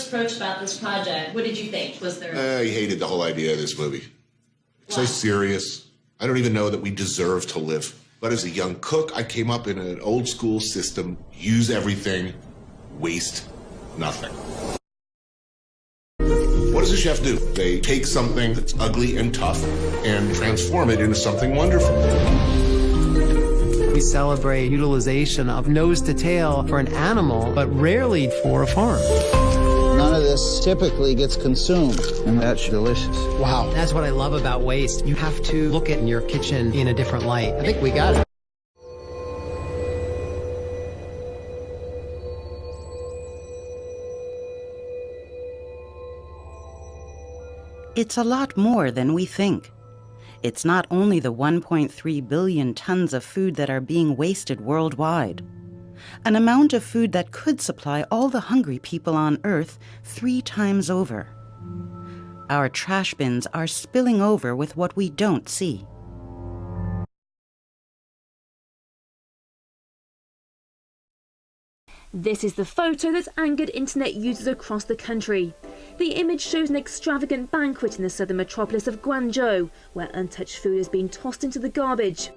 approached about this project, what did you think? Was there... He hated the whole idea of this movie. So serious. I don't even know that we deserve to live. But as a young cook, I came up in an old school system, use everything, waste nothing. What does a chef do? They take something that's ugly and tough and transform it into something wonderful. We celebrate utilization of nose to tail for an animal, but rarely for a farm. None of this typically gets consumed, and that's delicious. Wow. That's what I love about waste. You have to look at your kitchen in a different light. I think we got it. It's a lot more than we think. It's not only the 1.3 billion tons of food that are being wasted worldwide, an amount of food that could supply all the hungry people on Earth 3 times over. Our trash bins are spilling over with what we don't see. This is the photo that's angered internet users across the country. The image shows an extravagant banquet in the southern metropolis of Guangzhou, where untouched food has been tossed into the garbage.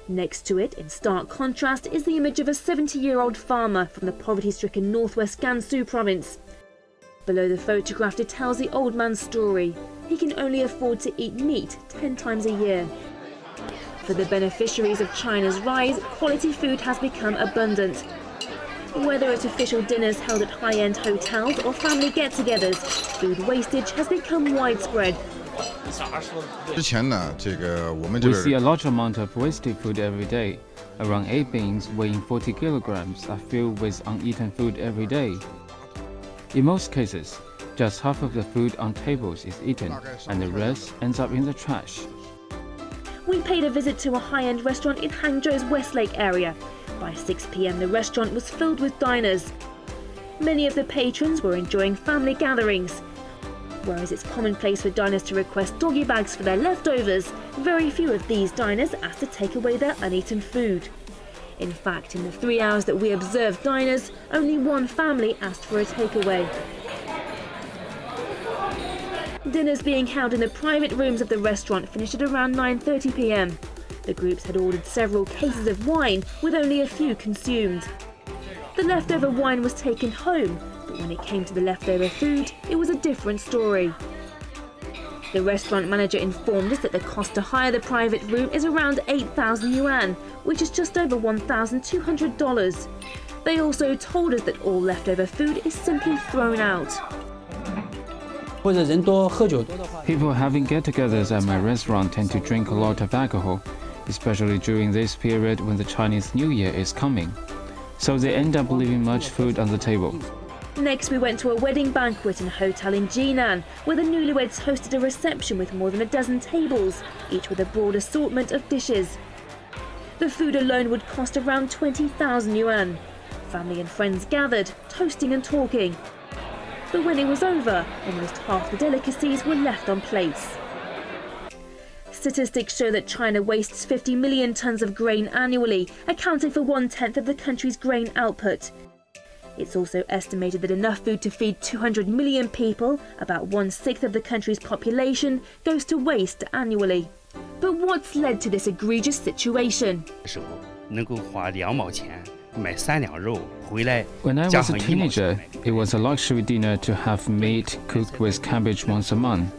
Next to it, in stark contrast, is the image of a 70-year-old farmer from the poverty-stricken northwest Gansu province. Below the photograph it tells the old man's story. He can only afford to eat meat 10 times a year. For the beneficiaries of China's rise, quality food has become abundant. Whether at official dinners held at high-end hotels or family get-togethers, food wastage has become widespread. We see a large amount of wasted food every day. Around 8 bins weighing 40 kilograms are filled with uneaten food every day. In most cases, just half of the food on tables is eaten, and the rest ends up in the trash. We paid a visit to a high-end restaurant in Hangzhou's Westlake area. By 6 p.m. the restaurant was filled with diners. Many of the patrons were enjoying family gatherings. Whereas it's commonplace for diners to request doggy bags for their leftovers, very few of these diners asked to take away their uneaten food. In fact, in the 3 hours that we observed diners, only one family asked for a takeaway. Dinners being held in the private rooms of the restaurant finished at around 9:30 p.m. The groups had ordered several cases of wine, with only a few consumed. The leftover wine was taken home, but when it came to the leftover food, it was a different story. The restaurant manager informed us that the cost to hire the private room is around 8,000 yuan, which is just over $1,200. They also told us that all leftover food is simply thrown out. People having get-togethers at my restaurant tend to drink a lot of alcohol, especially during this period when the Chinese New Year is coming. So they end up leaving much food on the table. Next, we went to a wedding banquet in a hotel in Jinan, where the newlyweds hosted a reception with more than a dozen tables, each with a broad assortment of dishes. The food alone would cost around 20,000 yuan. Family and friends gathered, toasting and talking. But when it was over, almost half the delicacies were left on plates. Statistics show that China wastes 50 million tons of grain annually, accounting for 1/10 of the country's grain output. It's also estimated that enough food to feed 200 million people, about 1/6 of the country's population, goes to waste annually. But what's led to this egregious situation? When I was a teenager, it was a luxury dinner to have meat cooked with cabbage once a month.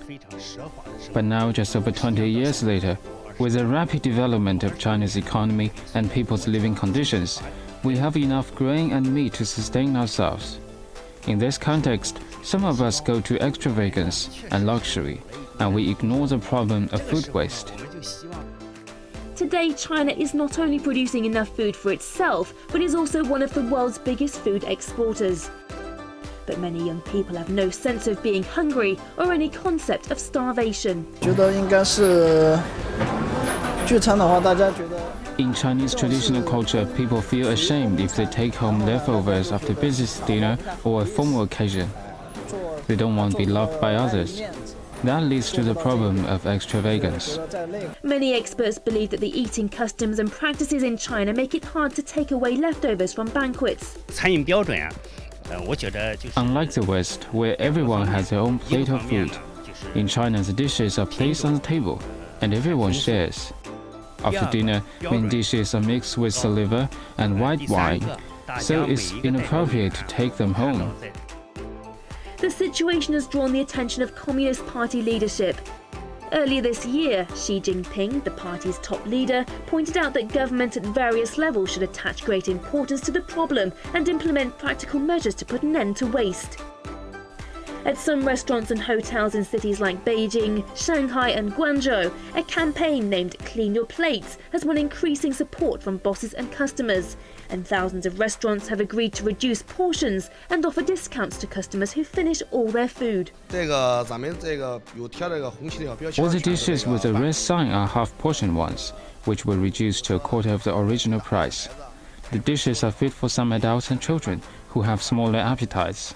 But now, just over 20 years later, with the rapid development of China's economy and people's living conditions, we have enough grain and meat to sustain ourselves. In this context, some of us go to extravagance and luxury, and we ignore the problem of food waste. Today, China is not only producing enough food for itself, but is also one of the world's biggest food exporters. But many young people have no sense of being hungry or any concept of starvation. In Chinese traditional culture, people feel ashamed if they take home leftovers after business dinner or a formal occasion. They don't want to be loved by others. That leads to the problem of extravagance. Many experts believe that the eating customs and practices in China make it hard to take away leftovers from banquets. Unlike the West, where everyone has their own plate of food, in China the dishes are placed on the table, and everyone shares. After dinner, main dishes are mixed with saliva and white wine, so it's inappropriate to take them home. The situation has drawn the attention of Communist Party leadership. Earlier this year, Xi Jinping, the party's top leader, pointed out that government at various levels should attach great importance to the problem and implement practical measures to put an end to waste. At some restaurants and hotels in cities like Beijing, Shanghai and Guangzhou, a campaign named Clean Your Plates has won increasing support from bosses and customers, and thousands of restaurants have agreed to reduce portions and offer discounts to customers who finish all their food. All the dishes with a red sign are half-portion ones, which were reduced to a quarter of the original price. The dishes are fit for some adults and children who have smaller appetites.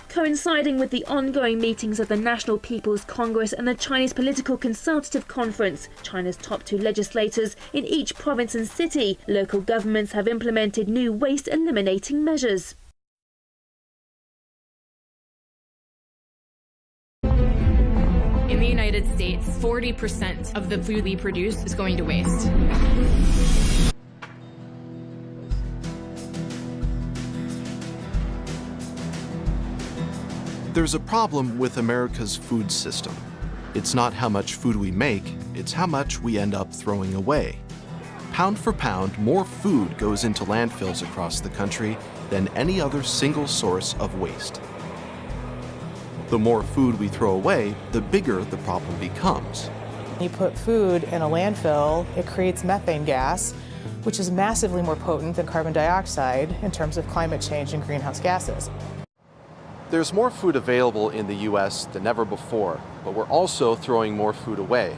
Coinciding with the ongoing meetings of the National People's Congress and the Chinese Political Consultative Conference, China's top two legislators in each province and city, local governments have implemented new waste eliminating measures. In the United States, 40% of the food we produce is going to waste. There's a problem with America's food system. It's not how much food we make, it's how much we end up throwing away. Pound for pound, more food goes into landfills across the country than any other single source of waste. The more food we throw away, the bigger the problem becomes. You put food in a landfill, it creates methane gas, which is massively more potent than carbon dioxide in terms of climate change and greenhouse gases. There's more food available in the US than ever before, but we're also throwing more food away.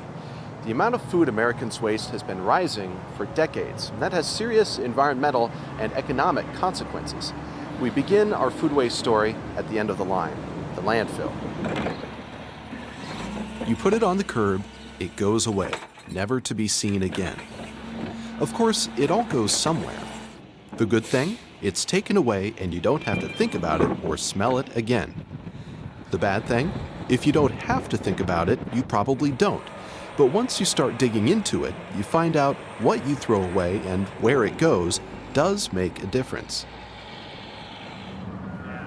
The amount of food Americans waste has been rising for decades, and that has serious environmental and economic consequences. We begin our food waste story at the end of the line, the landfill. You put it on the curb, it goes away, never to be seen again. Of course, it all goes somewhere. The good thing? It's taken away and you don't have to think about it or smell it again. The bad thing? If you don't have to think about it, you probably don't. But once you start digging into it, you find out what you throw away and where it goes does make a difference.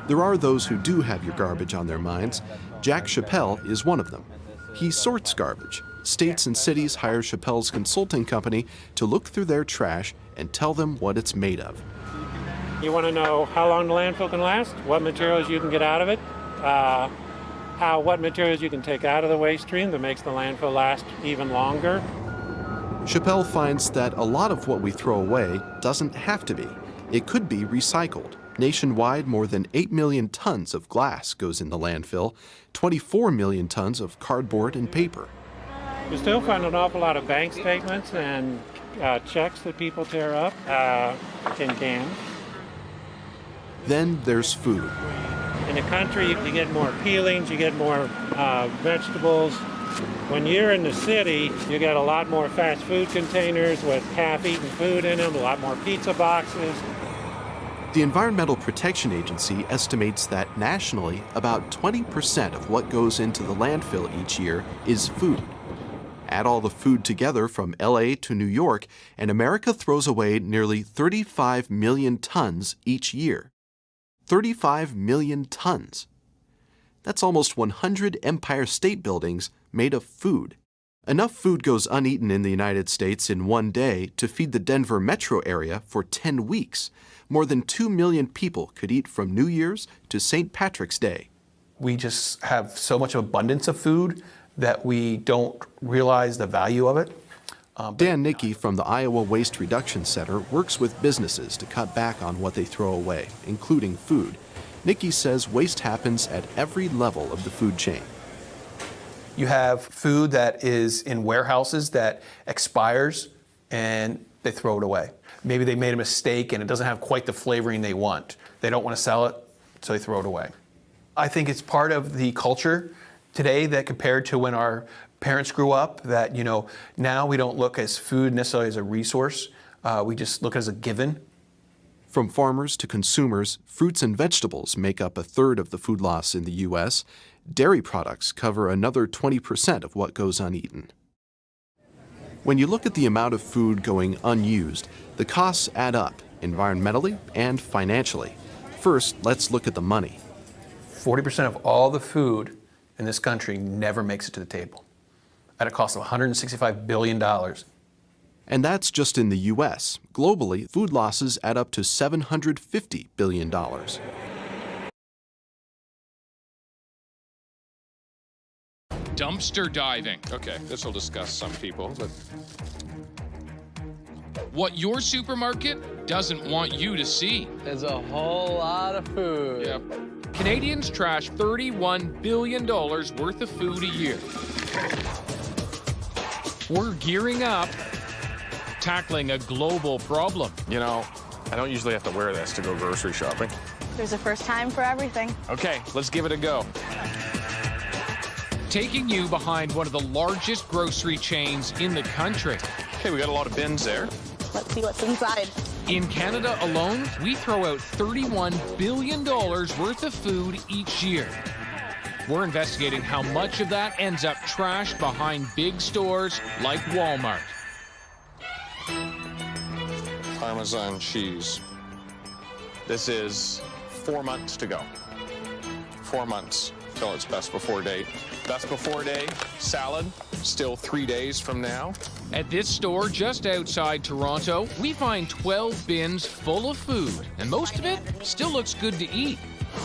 There are those who do have your garbage on their minds. Jack Chappell is one of them. He sorts garbage. States and cities hire Chappell's consulting company to look through their trash and tell them what it's made of. You want to know how long the landfill can last, what materials you can get out of it, what materials you can take out of the waste stream that makes the landfill last even longer. Chappell finds that a lot of what we throw away doesn't have to be. It could be recycled. Nationwide, more than 8 million tons of glass goes in the landfill, 24 million tons of cardboard and paper. You still find an awful lot of bank statements and checks that people tear up, tin cans. Then there's food. In the country, you get more peelings, you get more vegetables. When you're in the city, you get a lot more fast food containers with half-eaten food in them, a lot more pizza boxes. The Environmental Protection Agency estimates that nationally, about 20% of what goes into the landfill each year is food. Add all the food together from LA to New York, and America throws away nearly 35 million tons each year. 35 million tons. That's almost 100 Empire State Buildings made of food. Enough food goes uneaten in the United States in one day to feed the Denver metro area for 10 weeks. More than 2 million people could eat from New Year's to St. Patrick's Day. We just have so much abundance of food that we don't realize the value of it. Dan Nickey from the Iowa Waste Reduction Center works with businesses to cut back on what they throw away, including food. Nickey says waste happens at every level of the food chain. You have food that is in warehouses that expires and they throw it away. Maybe they made a mistake and it doesn't have quite the flavoring they want. They don't want to sell it, so they throw it away. I think it's part of the culture today that compared to when our parents grew up, that, now we don't look as food necessarily as a resource. We just look as a given. From farmers to consumers, fruits and vegetables make up a third of the food loss in the U.S. Dairy products cover another 20% of what goes uneaten. When you look at the amount of food going unused, the costs add up, environmentally and financially. First, let's look at the money. 40% of all the food in this country never makes it to the table, at a cost of $165 billion. And that's just in the U.S. Globally, food losses add up to $750 billion. Dumpster diving. Okay, this will disgust some people, but what your supermarket doesn't want you to see. There's a whole lot of food. Yep. Canadians trash $31 billion worth of food a year. We're gearing up, tackling a global problem. You know, I don't usually have to wear this to go grocery shopping. There's a first time for everything. Okay, let's give it a go. Taking you behind one of the largest grocery chains in the country. Okay, we got a lot of bins there. Let's see what's inside. In Canada alone, we throw out $31 billion worth of food each year. We're investigating how much of that ends up trashed behind big stores like Walmart. Parmesan cheese. This is 4 months to go. 4 months till its best before date. Best before day, salad, still 3 days from now. At this store just outside Toronto, we find 12 bins full of food, and most of it still looks good to eat.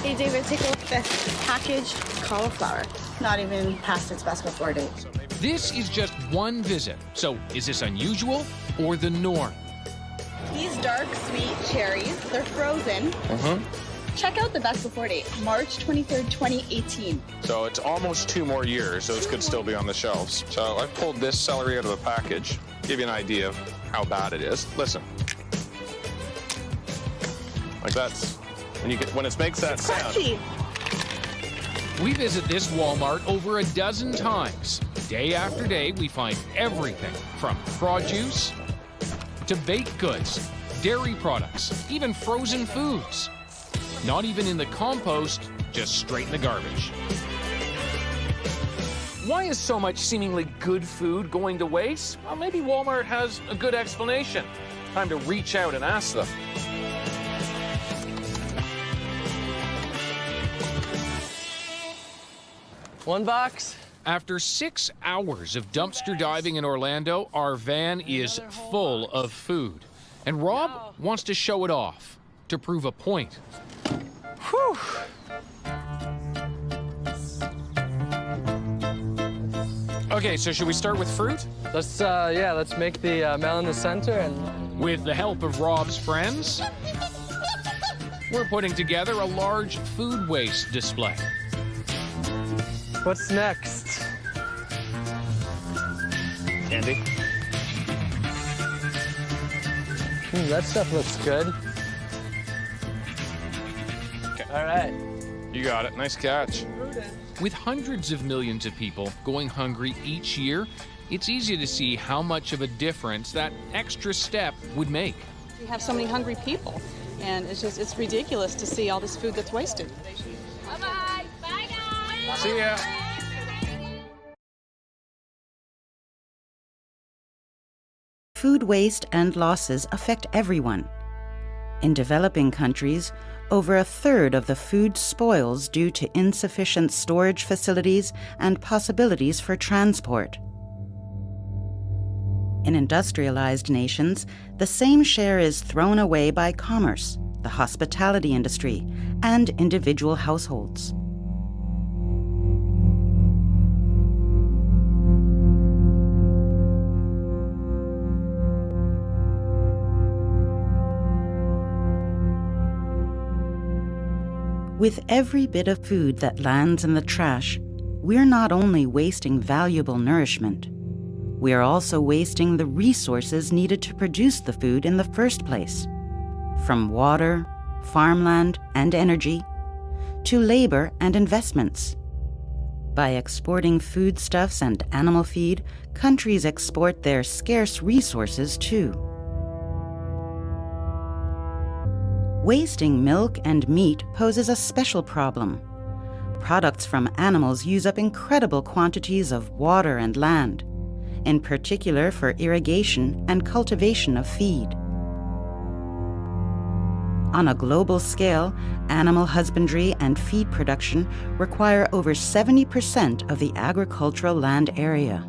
Hey, David, take a look at this packaged cauliflower. Not even past its best before date. This is just one visit, so is this unusual or the norm? These dark, sweet cherries, they're frozen. Check out the best before date, March 23rd, 2018. So it's almost 2 more years. Those could still be on the shelves. So I pulled this celery out of the package, give you an idea of how bad it is. Listen. Like that's, when it makes that sound. Crunchy. We visit this Walmart over a dozen times. Day after day, we find everything from produce to baked goods, dairy products, even frozen foods. Not even in the compost, just straight in the garbage. Why is so much seemingly good food going to waste? Well, maybe Walmart has a good explanation. Time to reach out and ask them. $1. After 6 hours of dumpster diving in Orlando, our van is full of food. And Rob wants to show it off to prove a point. Whew. Okay, so should we start with fruit? Let's make the melon in the center and... With the help of Rob's friends, we're putting together a large food waste display. What's next? Candy. That stuff looks good. All right. You got it. Nice catch. With hundreds of millions of people going hungry each year, it's easy to see how much of a difference that extra step would make. We have so many hungry people, and it's ridiculous to see all this food that's wasted. Bye-bye. Bye, guys. See ya. Food waste and losses affect everyone. In developing countries, over a third of the food spoils due to insufficient storage facilities and possibilities for transport. In industrialized nations, the same share is thrown away by commerce, the hospitality industry, and individual households. With every bit of food that lands in the trash, we're not only wasting valuable nourishment, we are also wasting the resources needed to produce the food in the first place, from water, farmland, and energy, to labor and investments. By exporting foodstuffs and animal feed, countries export their scarce resources too. Wasting milk and meat poses a special problem. Products from animals use up incredible quantities of water and land, in particular for irrigation and cultivation of feed. On a global scale, animal husbandry and feed production require over 70% of the agricultural land area.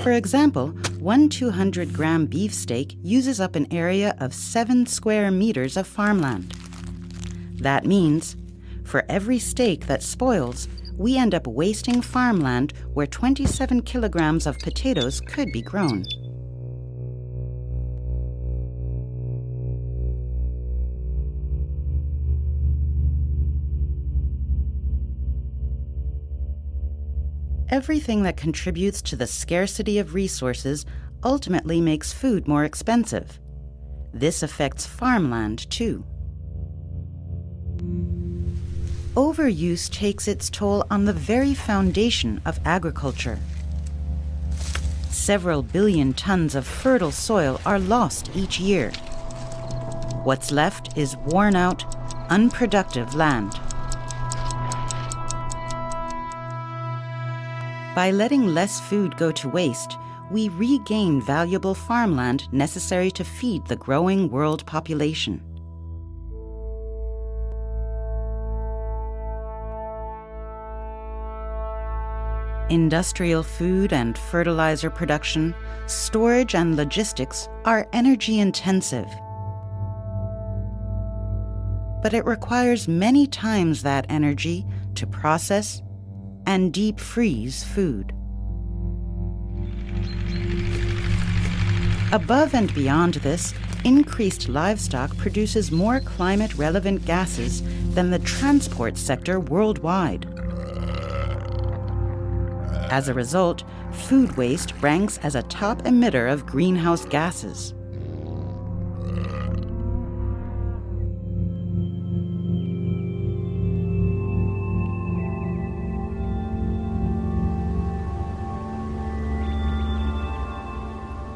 For example, one 200-gram beefsteak uses up an area of 7 square meters of farmland. That means, for every steak that spoils, we end up wasting farmland where 27 kilograms of potatoes could be grown. Everything that contributes to the scarcity of resources ultimately makes food more expensive. This affects farmland too. Overuse takes its toll on the very foundation of agriculture. Several billion tons of fertile soil are lost each year. What's left is worn-out, unproductive land. By letting less food go to waste, we regain valuable farmland necessary to feed the growing world population. Industrial food and fertilizer production, storage and logistics are energy intensive. But it requires many times that energy to process and deep freeze food. Above and beyond this, increased livestock produces more climate-relevant gases than the transport sector worldwide. As a result, food waste ranks as a top emitter of greenhouse gases.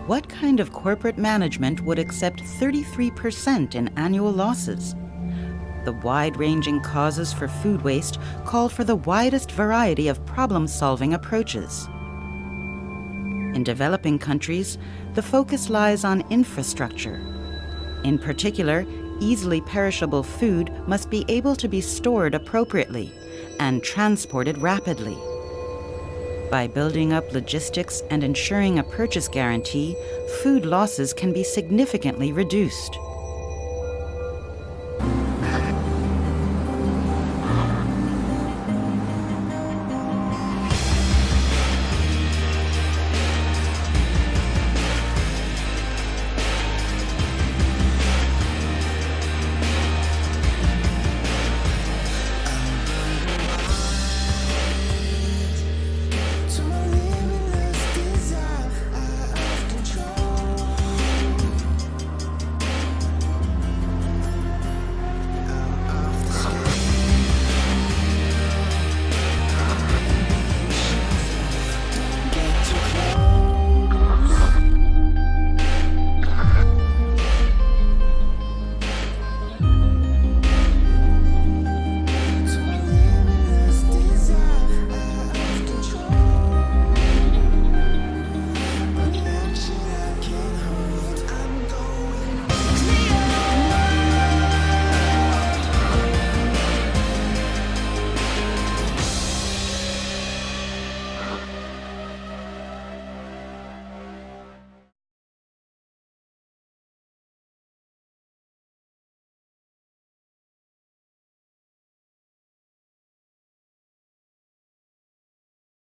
What kind of corporate management would accept 33% in annual losses? The wide-ranging causes for food waste call for the widest variety of problem-solving approaches. In developing countries, the focus lies on infrastructure. In particular, easily perishable food must be able to be stored appropriately and transported rapidly. By building up logistics and ensuring a purchase guarantee, food losses can be significantly reduced.